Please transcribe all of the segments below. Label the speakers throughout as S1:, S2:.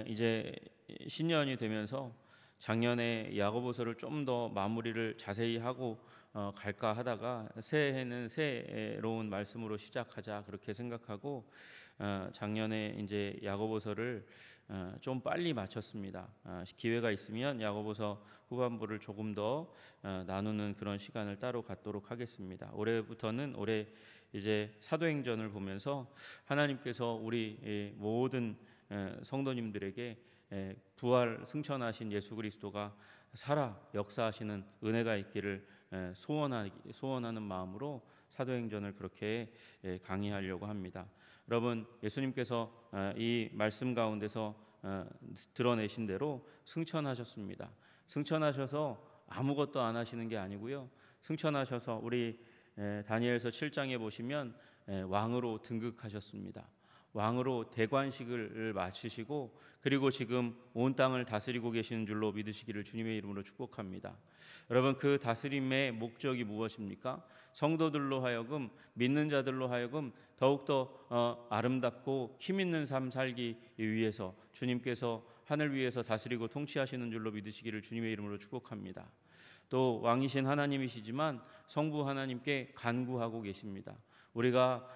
S1: 이제 신년이 되면서 작년에 야고보서를 좀 더 마무리를 자세히 하고 갈까 하다가 새해에는 새로운 말씀으로 시작하자 그렇게 생각하고 작년에 이제 야고보서를 좀 빨리 마쳤습니다. 기회가 있으면 야고보서 후반부를 조금 더 나누는 그런 시간을 따로 갖도록 하겠습니다. 올해부터는 올해 이제 사도행전을 보면서 하나님께서 우리 모든 성도님들에게 부활 승천하신 예수 그리스도가 살아 역사하시는 은혜가 있기를 소원하는 마음으로 사도행전을 그렇게 강의하려고 합니다. 여러분, 예수님께서 이 말씀 가운데서 드러내신 대로 승천하셨습니다. 승천하셔서 아무것도 안 하시는 게 아니고요. 승천하셔서 우리 다니엘서 7장에 보시면 왕으로 등극하셨습니다. 왕으로 대관식을 마치시고 그리고 지금 온 땅을 다스리고 계시는 줄로 믿으시기를 주님의 이름으로 축복합니다. 여러분, 그 다스림의 목적이 무엇입니까? 성도들로 하여금, 믿는 자들로 하여금 더욱더 아름답고 힘있는 삶 살기 위해서 주님께서 하늘 위에서 다스리고 통치하시는 줄로 믿으시기를 주님의 이름으로 축복합니다. 또 왕이신 하나님이시지만 성부 하나님께 간구하고 계십니다. 우리가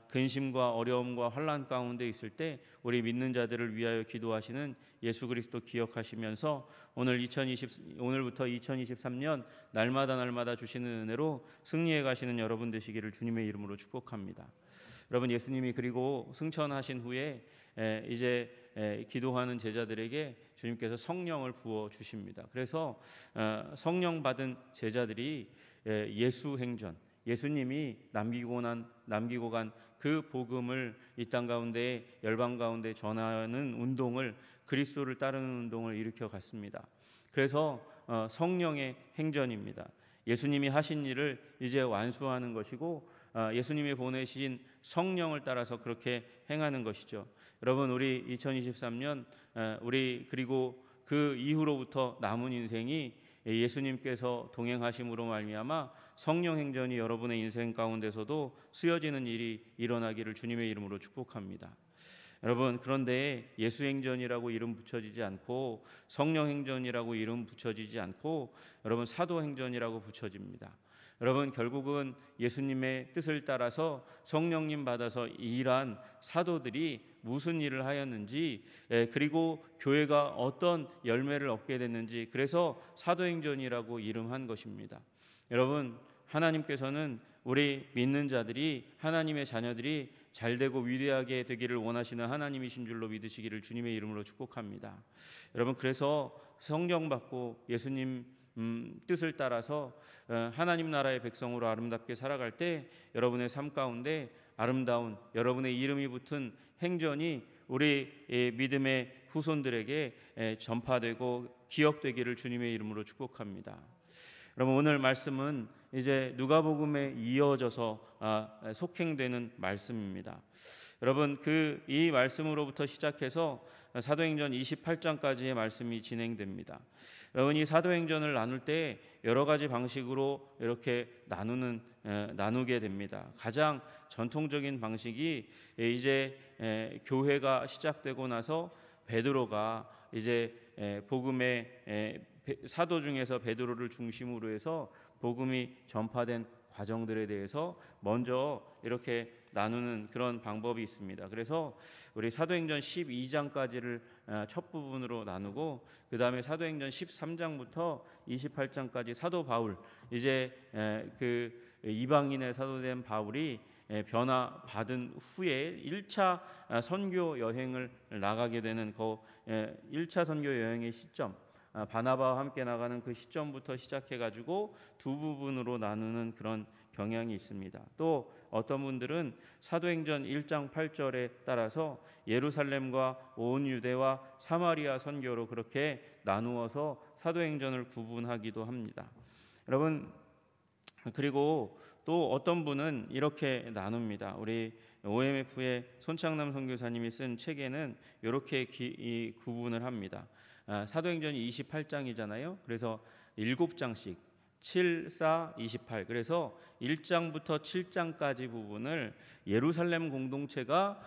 S1: 근심과 어려움과 환난 가운데 있을 때 우리 믿는 자들을 위하여 기도하시는 예수 그리스도 기억하시면서 오늘부터 2023년 날마다 주시는 은혜로 승리해 가시는 여러분 되시기를 주님의 이름으로 축복합니다. 여러분, 예수님이 그리고 승천하신 후에 이제 기도하는 제자들에게 주님께서 성령을 부어 주십니다. 그래서 성령 받은 제자들이 예수행전, 예수님이 남기고 간 그 복음을 이 땅 가운데 열방 가운데 전하는 운동을, 그리스도를 따르는 운동을 일으켜 갔습니다. 그래서 성령의 행전입니다. 예수님이 하신 일을 이제 완수하는 것이고 예수님이 보내신 성령을 따라서 그렇게 행하는 것이죠. 여러분, 우리 2023년 우리 그리고 그 이후로부터 남은 인생이 예수님께서 동행하심으로 말미암아 성령 행전이 여러분의 인생 가운데서도 쓰여지는 일이 일어나기를 주님의 이름으로 축복합니다. 여러분, 그런데 예수 행전이라고 이름 붙여지지 않고 성령 행전이라고 이름 붙여지지 않고 여러분 사도 행전이라고 붙여집니다. 여러분, 결국은 예수님의 뜻을 따라서 성령님 받아서 일한 사도들이 무슨 일을 하였는지, 그리고 교회가 어떤 열매를 얻게 됐는지, 그래서 사도행전이라고 이름한 것입니다. 여러분, 하나님께서는 우리 믿는 자들이, 하나님의 자녀들이 잘되고 위대하게 되기를 원하시는 하나님이신 줄로 믿으시기를 주님의 이름으로 축복합니다. 여러분, 그래서 성령 받고 예수님 뜻을 따라서 하나님 나라의 백성으로 아름답게 살아갈 때 여러분의 삶 가운데 아름다운 여러분의 이름이 붙은 행전이 우리 믿음의 후손들에게 전파되고 기억되기를 주님의 이름으로 축복합니다. 여러분, 오늘 말씀은 이제 누가복음에 이어져서 속행되는 말씀입니다. 여러분, 이 말씀으로부터 시작해서 사도행전 28장까지의 말씀이 진행됩니다. 여러분, 이 사도행전을 나눌 때 여러 가지 방식으로 이렇게 나누게 됩니다. 가장 전통적인 방식이 이제 교회가 시작되고 나서 베드로가 이제 복음의 사도 중에서 베드로를 중심으로 해서 복음이 전파된 과정들에 대해서 먼저 이렇게 나누는 그런 방법이 있습니다. 그래서 우리 사도행전 12장까지를 첫 부분으로 나누고 그 다음에 사도행전 13장부터 28장까지 사도 바울, 이제 그 이방인의 사도된 바울이 변화받은 후에 1차 선교 여행을 나가게 되는 그 1차 선교 여행의 시점, 바나바와 함께 나가는 그 시점부터 시작해가지고 두 부분으로 나누는 그런 경향이 있습니다. 또 어떤 분들은 사도행전 1장 8절에 따라서 예루살렘과 온 유대와 사마리아 선교로 그렇게 나누어서 사도행전을 구분하기도 합니다. 여러분, 그리고 또 어떤 분은 이렇게 나눕니다. 우리 OMF의 손창남 선교사님이 쓴 책에는 이렇게 구분을 합니다. 사도행전이 28장이잖아요. 그래서 7장씩 7, 4, 28. 그래서 1장부터 7장까지 부분을 예루살렘 공동체가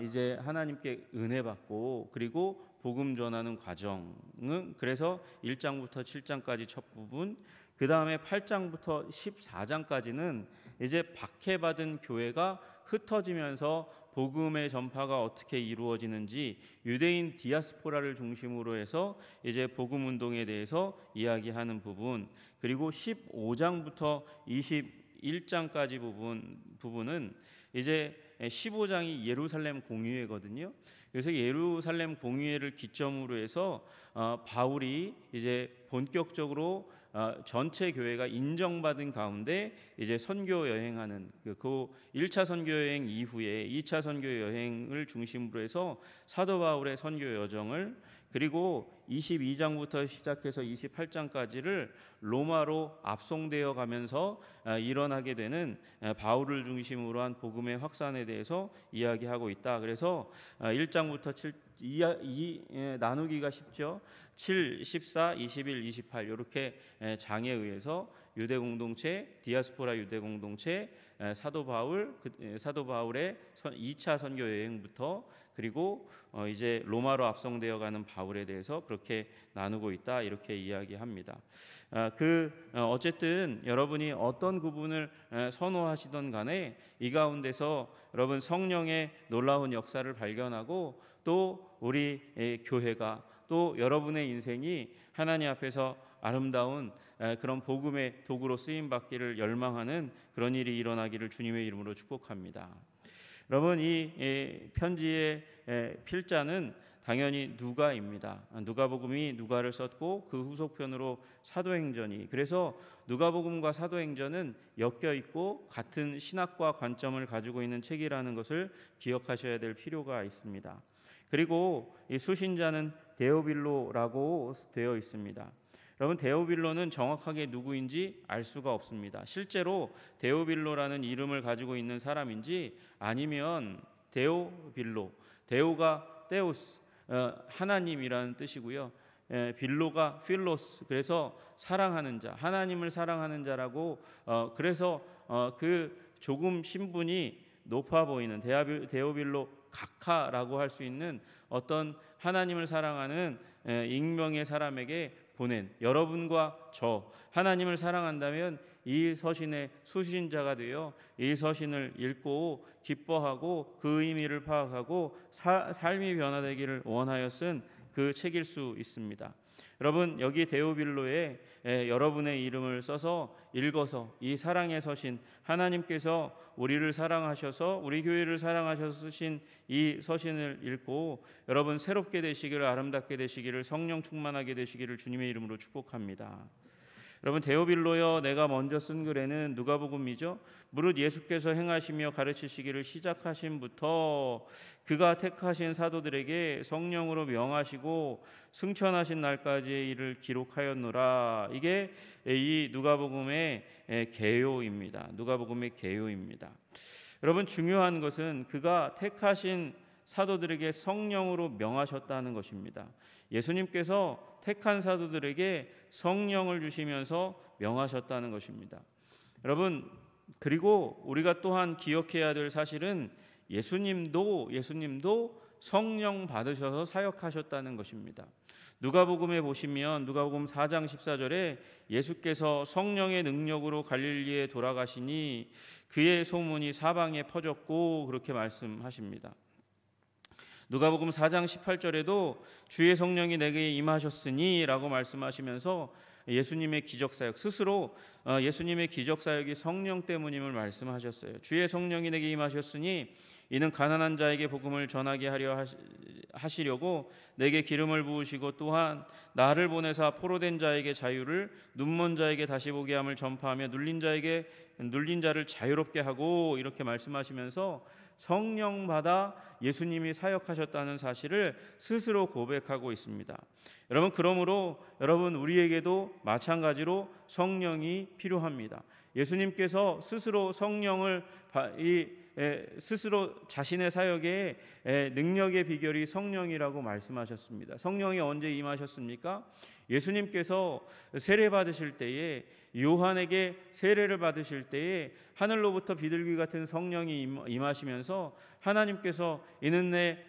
S1: 이제 하나님께 은혜 받고 그리고 복음 전하는 과정은 그래서 1장부터 7장까지 첫 부분, 그 다음에 8장부터 14장까지는 이제 박해받은 교회가 흩어지면서 복음의 전파가 어떻게 이루어지는지 유대인 디아스포라를 중심으로 해서 이제 복음 운동에 대해서 이야기하는 부분, 그리고 15장부터 21장까지 부분은 이제 15장이 예루살렘 공의회거든요. 그래서 예루살렘 공의회를 기점으로 해서 바울이 이제 본격적으로 전체 교회가 인정받은 가운데 이제 선교 여행하는 그 1차 선교 여행 이후에 2차 선교 여행을 중심으로 해서 사도 바울의 선교 여정을, 그리고 22장부터 시작해서 28장까지를 로마로 압송되어 가면서 일어나게 되는 바울을 중심으로 한 복음의 확산에 대해서 이야기하고 있다. 그래서 1장부터 7 나누기가 쉽죠. 7, 14, 21, 28 이렇게 장에 의해서 유대 공동체, 디아스포라 유대 공동체, 사도 바울의 2차 선교 여행부터 그리고 이제 로마로 압송되어 가는 바울에 대해서 그렇게 나누고 있다, 이렇게 이야기합니다. 어쨌든 여러분이 어떤 구분을 선호하시던 간에 이 가운데서 여러분 성령의 놀라운 역사를 발견하고 또 우리 교회가 또 여러분의 인생이 하나님 앞에서 아름다운 그런 복음의 도구로 쓰임 받기를 열망하는 그런 일이 일어나기를 주님의 이름으로 축복합니다. 여러분, 이 편지의 필자는 당연히 누가입니다. 누가복음이 누가를 썼고 그 후속편으로 사도행전이, 그래서 누가복음과 사도행전은 엮여 있고 같은 신학과 관점을 가지고 있는 책이라는 것을 기억하셔야 될 필요가 있습니다. 그리고 이 수신자는 데오빌로라고 되어 있습니다. 여러분, 데오빌로는 정확하게 누구인지 알 수가 없습니다. 실제로 데오빌로라는 이름을 가지고 있는 사람인지 아니면 데오빌로, 데오가 데우스, 하나님이라는 뜻이고요. 빌로가 필로스, 그래서 사랑하는 자, 하나님을 사랑하는 자라고, 그래서 그 조금 신분이 높아 보이는 데오빌로 각하라고 할 수 있는 어떤 하나님을 사랑하는 익명의 사람에게 보낸, 여러분과 저 하나님을 사랑한다면 이 서신의 수신자가 되어 이 서신을 읽고 기뻐하고 그 의미를 파악하고 삶이 변화되기를 원하여 쓴 그 책일 수 있습니다. 여러분, 여기 데오빌로에 여러분의 이름을 써서 읽어서 이 사랑의 서신, 하나님께서 우리를 사랑하셔서 우리 교회를 사랑하셔서 쓰신 이 서신을 읽고 여러분 새롭게 되시기를, 아름답게 되시기를, 성령 충만하게 되시기를 주님의 이름으로 축복합니다. 여러분, 데오빌로여, 내가 먼저 쓴 글에는 누가복음이죠. 무릇 예수께서 행하시며 가르치시기를 시작하신부터 그가 택하신 사도들에게 성령으로 명하시고 승천하신 날까지의 일을 기록하였노라. 이게 이 누가복음의 개요입니다. 누가복음의 개요입니다. 여러분, 중요한 것은 그가 택하신 사도들에게 성령으로 명하셨다는 것입니다. 예수님께서 택한 사도들에게 성령을 주시면서 명하셨다는 것입니다. 여러분, 그리고 우리가 또한 기억해야 될 사실은 예수님도 성령 받으셔서 사역하셨다는 것입니다. 누가복음에 보시면 누가복음 4장 14절에 예수께서 성령의 능력으로 갈릴리에 돌아가시니 그의 소문이 사방에 퍼졌고 그렇게 말씀하십니다. 누가복음 4장 18절에도 주의 성령이 내게 임하셨으니 라고 말씀하시면서 예수님의 기적사역, 스스로 예수님의 기적사역이 성령 때문임을 말씀하셨어요. 주의 성령이 내게 임하셨으니 이는 가난한 자에게 복음을 전하게 하려 하시려고 내게 기름을 부으시고 또한 나를 보내사 포로된 자에게 자유를, 눈먼 자에게 다시 보게 함을 전파하며 눌린 자를 자유롭게 하고, 이렇게 말씀하시면서 성령 받아 예수님이 사역하셨다는 사실을 스스로 고백하고 있습니다. 여러분, 그러므로 여러분, 우리에게도 마찬가지로 성령이 필요합니다. 예수님께서 스스로 성령을 스스로 자신의 사역의 능력의 비결이 성령이라고 말씀하셨습니다. 성령이 언제 임하셨습니까? 예수님께서 세례 받으실 때에, 요한에게 세례를 받으실 때에 하늘로부터 비둘기 같은 성령이 임하시면서 하나님께서 이는 내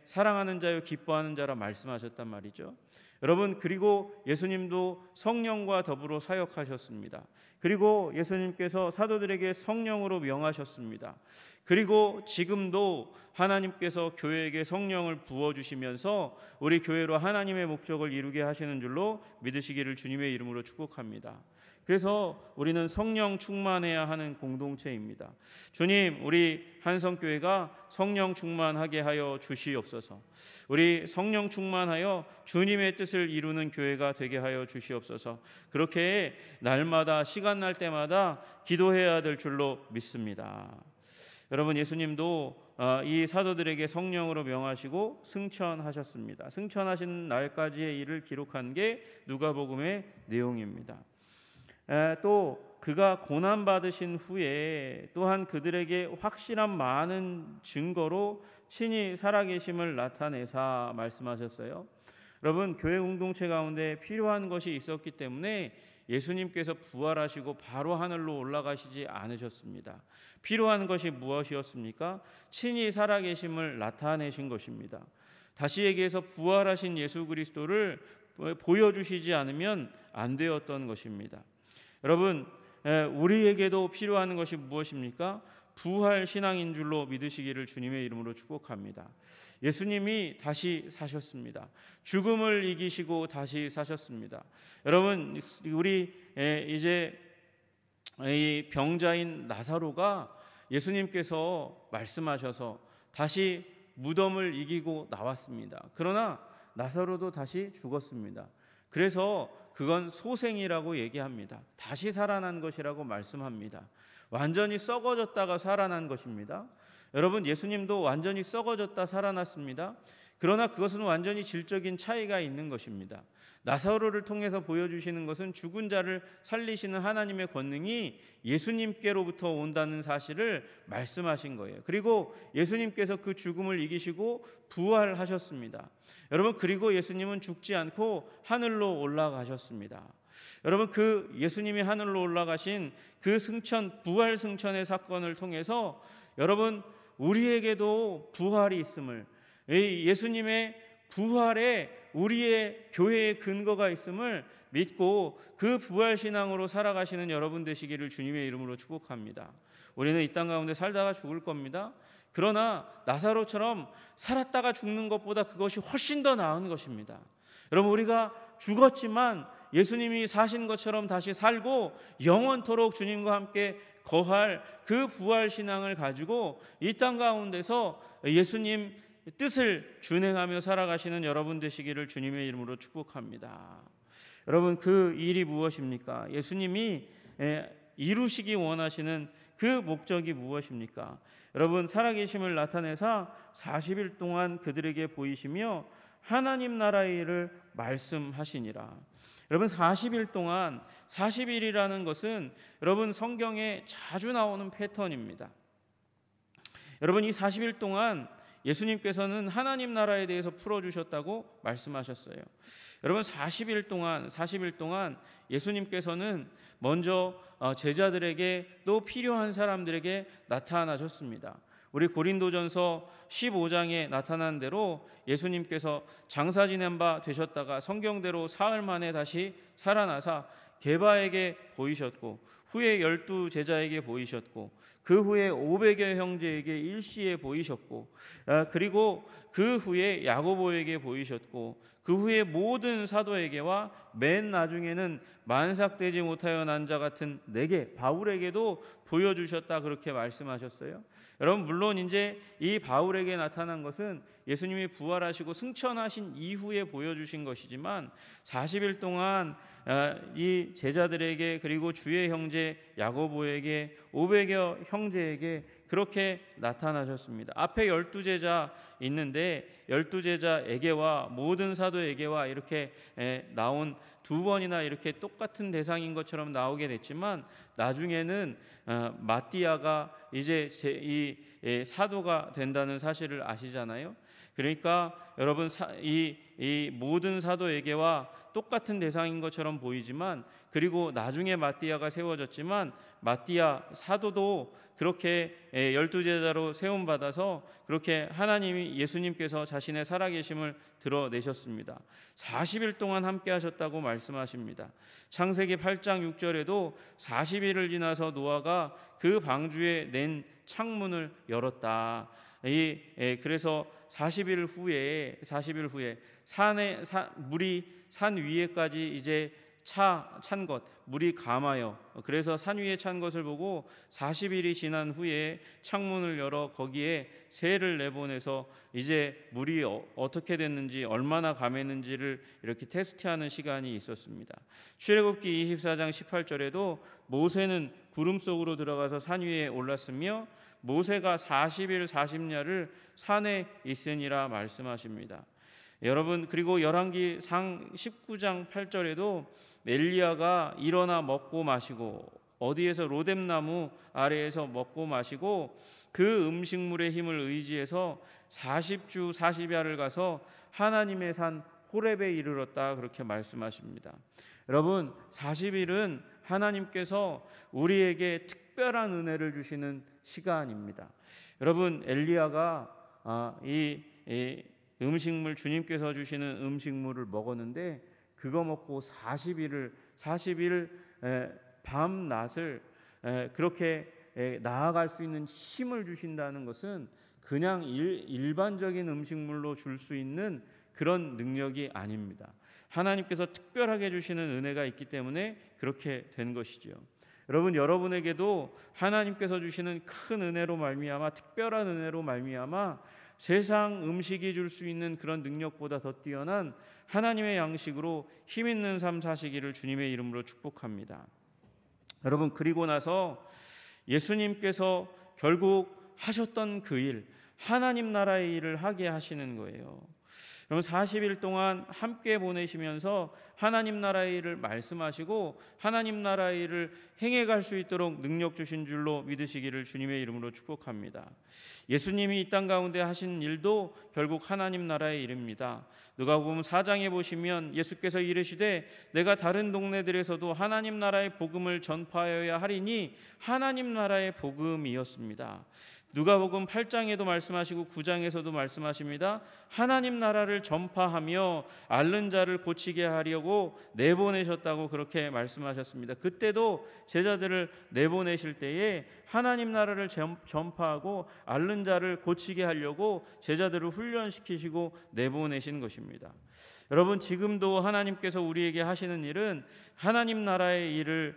S1: 사랑하는 자요 기뻐하는 자라 말씀하셨단 말이죠. 여러분, 그리고 예수님도 성령과 더불어 사역하셨습니다. 그리고 예수님께서 사도들에게 성령으로 명하셨습니다. 그리고 지금도 하나님께서 교회에게 성령을 부어주시면서 우리 교회로 하나님의 목적을 이루게 하시는 줄로 믿으시기를 주님의 이름으로 축복합니다. 그래서 우리는 성령 충만해야 하는 공동체입니다. 주님, 우리 한성교회가 성령 충만하게 하여 주시옵소서. 우리 성령 충만하여 주님의 뜻을 이루는 교회가 되게 하여 주시옵소서. 그렇게 날마다 시간 날 때마다 기도해야 될 줄로 믿습니다. 여러분, 예수님도 이 사도들에게 성령으로 명하시고 승천하셨습니다. 승천하신 날까지의 일을 기록한 게 누가복음의 내용입니다. 또 그가 고난받으신 후에 또한 그들에게 확실한 많은 증거로 친히 살아계심을 나타내사 말씀하셨어요. 여러분, 교회 공동체 가운데 필요한 것이 있었기 때문에 예수님께서 부활하시고 바로 하늘로 올라가시지 않으셨습니다. 필요한 것이 무엇이었습니까? 친히 살아계심을 나타내신 것입니다. 다시 얘기해서 부활하신 예수 그리스도를 보여주시지 않으면 안 되었던 것입니다. 여러분, 우리에게도 필요한 것이 무엇입니까? 부활 신앙인 줄로 믿으시기를 주님의 이름으로 축복합니다. 예수님이 다시 사셨습니다. 죽음을 이기시고 다시 사셨습니다. 여러분, 우리 이제 이 병자인 나사로가 예수님께서 말씀하셔서 다시 무덤을 이기고 나왔습니다. 그러나 나사로도 다시 죽었습니다. 그래서 그건 소생이라고 얘기합니다. 다시 살아난 것이라고 말씀합니다. 완전히 썩어졌다가 살아난 것입니다. 여러분, 예수님도 완전히 썩어졌다 살아났습니다. 그러나 그것은 완전히 질적인 차이가 있는 것입니다. 나사로를 통해서 보여주시는 것은 죽은 자를 살리시는 하나님의 권능이 예수님께로부터 온다는 사실을 말씀하신 거예요. 그리고 예수님께서 그 죽음을 이기시고 부활하셨습니다. 여러분, 그리고 예수님은 죽지 않고 하늘로 올라가셨습니다. 여러분, 그 예수님이 하늘로 올라가신 그 승천, 부활 승천의 사건을 통해서 여러분, 우리에게도 부활이 있음을, 예수님의 부활에 우리의 교회의 근거가 있음을 믿고 그 부활 신앙으로 살아가시는 여러분 되시기를 주님의 이름으로 축복합니다. 우리는 이 땅 가운데 살다가 죽을 겁니다. 그러나 나사로처럼 살았다가 죽는 것보다 그것이 훨씬 더 나은 것입니다. 여러분, 우리가 죽었지만 예수님이 사신 것처럼 다시 살고 영원토록 주님과 함께 거할 그 부활 신앙을 가지고 이 땅 가운데서 예수님 뜻을 준행하며 살아가시는 여러분 되시기를 주님의 이름으로 축복합니다. 여러분, 그 일이 무엇입니까? 예수님이 이루시기 원하시는 그 목적이 무엇입니까? 여러분, 살아계심을 나타내사 40일 동안 그들에게 보이시며 하나님 나라의 일을 말씀하시니라. 여러분, 40일 동안, 40일이라는 것은 여러분 성경에 자주 나오는 패턴입니다. 여러분, 이 40일 동안 예수님께서는 하나님 나라에 대해서 풀어주셨다고 말씀하셨어요. 여러분, 40일 동안 예수님께서는 먼저 제자들에게 또 필요한 사람들에게 나타나셨습니다. 우리 고린도전서 15장에 나타난 대로 예수님께서 장사 지낸 바 되셨다가 성경대로 사흘 만에 다시 살아나사 게바에게 보이셨고, 후에 12 제자에게 보이셨고, 그 후에 500여 형제에게 일시에 보이셨고, 그리고 그 후에 야고보에게 보이셨고, 그 후에 모든 사도에게와 맨 나중에는 만삭되지 못하여 난 자 같은 내게, 바울에게도 보여주셨다, 그렇게 말씀하셨어요. 여러분, 물론 이제 이 바울에게 나타난 것은 예수님이 부활하시고 승천하신 이후에 보여주신 것이지만 40일 동안 이 제자들에게, 그리고 주의 형제 야고보에게, 500여 형제에게 그렇게 나타나셨습니다. 앞에 12제자 있는데 12제자에게와 모든 사도에게와 이렇게 나온 두 번이나 이렇게 똑같은 대상인 것처럼 나오게 됐지만 나중에는 마띠아가 이제 이 사도가 된다는 사실을 아시잖아요. 그러니까 여러분 이 모든 사도에게와 똑같은 대상인 것처럼 보이지만 그리고 나중에 마띠아가 세워졌지만 마띠아 사도도 그렇게 12제자로 세움받아서 그렇게 하나님이 예수님께서 자신의 살아계심을 드러내셨습니다. 40일 동안 함께 하셨다고 말씀하십니다. 창세기 8장 6절에도 40일을 지나서 노아가 그 방주에 낸 창문을 열었다. 그래서 40일 후에 물이 산 위에까지 이제 찬 것, 물이 감하여 그래서 산 위에 찬 것을 보고 40일이 지난 후에 창문을 열어 거기에 새를 내보내서 이제 물이 어떻게 됐는지 얼마나 감했는지를 이렇게 테스트하는 시간이 있었습니다. 출애굽기 24장 18절에도 모세는 구름 속으로 들어가서 산 위에 올랐으며 모세가 40일 40야를 산에 있으니라 말씀하십니다. 여러분, 그리고 열왕기상 19장 8절에도 엘리야가 일어나 먹고 마시고 어디에서 로뎀나무 아래에서 먹고 마시고 그 음식물의 힘을 의지해서 40주 40야를 가서 하나님의 산 호렙에 이르렀다 그렇게 말씀하십니다. 여러분, 40일은 하나님께서 우리에게 특별한 은혜를 주시는 시간입니다. 여러분, 엘리야가 이 음식물, 주님께서 주시는 음식물을 먹었는데 그거 먹고 40일 밤낮을 그렇게 나아갈 수 있는 힘을 주신다는 것은 그냥 일반적인 음식물로 줄 수 있는 그런 능력이 아닙니다. 하나님께서 특별하게 주시는 은혜가 있기 때문에 그렇게 된 것이지요. 여러분, 여러분에게도 하나님께서 주시는 큰 은혜로 말미암아, 특별한 은혜로 말미암아 세상 음식이 줄 수 있는 그런 능력보다 더 뛰어난 하나님의 양식으로 힘 있는 삶 사시기를 주님의 이름으로 축복합니다. 여러분, 그리고 나서 예수님께서 결국 하셨던 그 일, 하나님 나라의 일을 하게 하시는 거예요. 여러분, 40일 동안 함께 보내시면서 하나님 나라의 일을 말씀하시고 하나님 나라의 일을 행해갈 수 있도록 능력 주신 줄로 믿으시기를 주님의 이름으로 축복합니다. 예수님이 이 땅 가운데 하신 일도 결국 하나님 나라의 일입니다. 누가복음 4장에 보시면 예수께서 이르시되 내가 다른 동네들에서도 하나님 나라의 복음을 전파하여야 하리니 하나님 나라의 복음이었습니다. 누가복음 8장에도 말씀하시고 9장에서도 말씀하십니다. 하나님 나라를 전파하며 앓는 자를 고치게 하려고 내보내셨다고 그렇게 말씀하셨습니다. 그때도 제자들을 내보내실 때에 하나님 나라를 전파하고 앓는 자를 고치게 하려고 제자들을 훈련시키시고 내보내신 것입니다. 여러분, 지금도 하나님께서 우리에게 하시는 일은 하나님 나라의 일을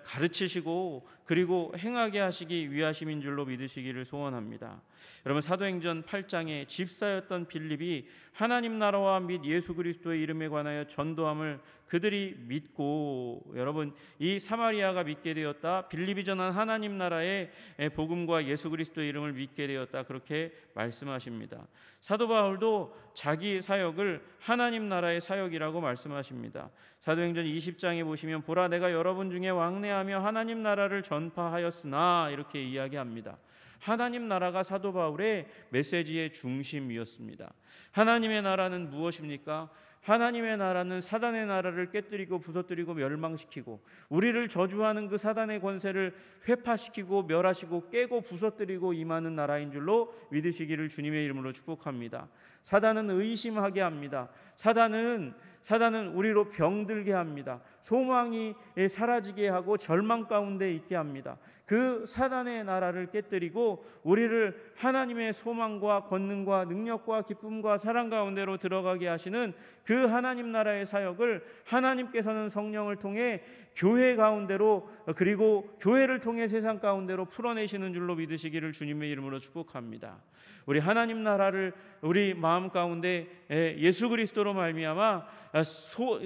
S1: 가르치시고 그리고 행하게 하시기 위하심인 줄로 믿으시기를 소원합니다. 여러분, 사도행전 8장에 집사였던 빌립이 하나님 나라와 및 예수 그리스도의 이름에 관하여 전도함을 그들이 믿고, 여러분, 이 사마리아가 믿게 되었다. 빌립이 전한 하나님 나라의 복음과 예수 그리스도의 이름을 믿게 되었다. 그렇게 말씀하십니다. 사도 바울도 자기 사역을 하나님 나라의 사역이라고 말씀하십니다. 사도행전 20장에 보시면 보라, 내가 여러분 중에 왕래하며 하나님 나라를 전파하였으나 이렇게 이야기합니다. 하나님 나라가 사도 바울의 메시지의 중심이었습니다. 하나님의 나라는 무엇입니까? 하나님의 나라는 사단의 나라를 깨뜨리고 부서뜨리고 멸망시키고 우리를 저주하는 그 사단의 권세를 회파시키고 멸하시고 깨고 부서뜨리고 임하는 나라인 줄로 믿으시기를 주님의 이름으로 축복합니다. 사단은 의심하게 합니다. 사단은 우리로 병들게 합니다. 소망이 사라지게 하고 절망 가운데 있게 합니다. 그 사단의 나라를 깨뜨리고 우리를 하나님의 소망과 권능과 능력과 기쁨과 사랑 가운데로 들어가게 하시는 그 하나님 나라의 사역을 하나님께서는 성령을 통해 교회 가운데로, 그리고 교회를 통해 세상 가운데로 풀어내시는 줄로 믿으시기를 주님의 이름으로 축복합니다. 우리 하나님 나라를 우리 마음 가운데 예수 그리스도로 말미암아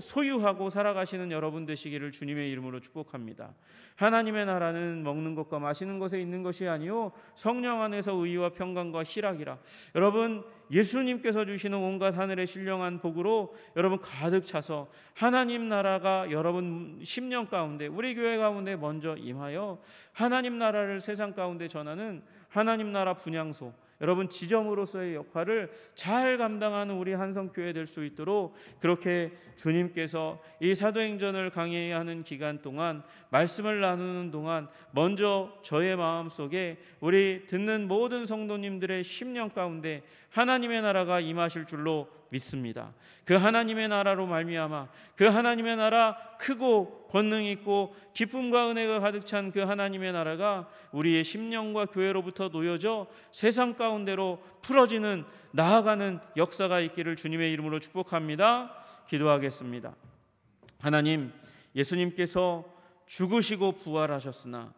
S1: 소유하고 살아가시는 여러분 되시기를 주님의 이름으로 축복합니다. 하나님의 나라는 먹는 먹는 것과 마시는 것에 있는 것이 아니요 성령 안에서 의와 평강과 희락이라. 여러분, 예수님께서 주시는 온갖 하늘의 신령한 복으로 여러분 가득 차서 하나님 나라가 여러분 심령 가운데, 우리 교회 가운데 먼저 임하여 하나님 나라를 세상 가운데 전하는 하나님 나라 분향소, 여러분 지점으로서의 역할을 잘 감당하는 우리 한성교회 될 수 있도록 그렇게 주님께서 이 사도행전을 강의하는 기간 동안, 말씀을 나누는 동안 먼저 저의 마음속에 우리 듣는 모든 성도님들의 심령 가운데 하나님의 나라가 임하실 줄로 믿습니다. 그 하나님의 나라로 말미암아 그 하나님의 나라, 크고 권능 있고 기쁨과 은혜가 가득 찬 그 하나님의 나라가 우리의 심령과 교회로부터 놓여져 세상 가운데로 풀어지는, 나아가는 역사가 있기를 주님의 이름으로 축복합니다. 기도하겠습니다. 하나님, 예수님께서 죽으시고 부활하셨으나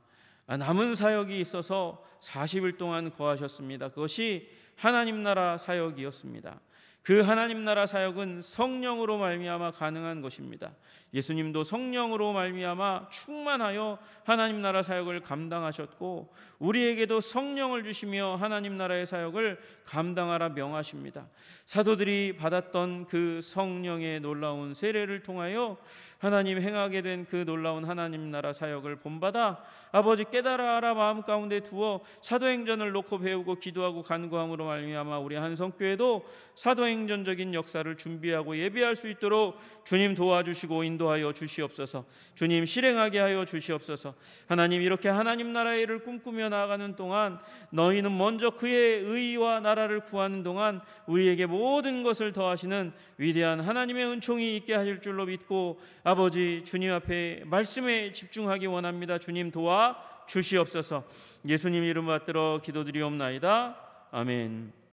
S1: 남은 사역이 있어서 40일 동안 거하셨습니다. 그것이 하나님 나라 사역이었습니다. 그 하나님 나라 사역은 성령으로 말미암아 가능한 것입니다. 예수님도 성령으로 말미암아 충만하여 하나님 나라 사역을 감당하셨고 우리에게도 성령을 주시며 하나님 나라의 사역을 감당하라 명하십니다. 사도들이 받았던 그 성령의 놀라운 세례를 통하여 하나님 행하게 된 그 놀라운 하나님 나라 사역을 본받아 아버지 깨달아 알아 마음 가운데 두어 사도행전을 놓고 배우고 기도하고 간구함으로 말미암아 우리 한성교회도 사도행전적인 역사를 준비하고 예비할 수 있도록 주님 도와주시고 인도하여 주시옵소서. 주님 실행하게 하여 주시옵소서. 하나님, 이렇게 하나님 나라의 일을 꿈꾸며 나아가는 동안 너희는 먼저 그의 의와 나라를 구하는 동안 우리에게 모든 것을 더하시는 위대한 하나님의 은총이 있게 하실 줄로 믿고 아버지 주님 앞에 말씀에 집중하기 원합니다. 주님 도와 주시옵소서. 예수님 이름 받들어 기도드리옵나이다. 아멘.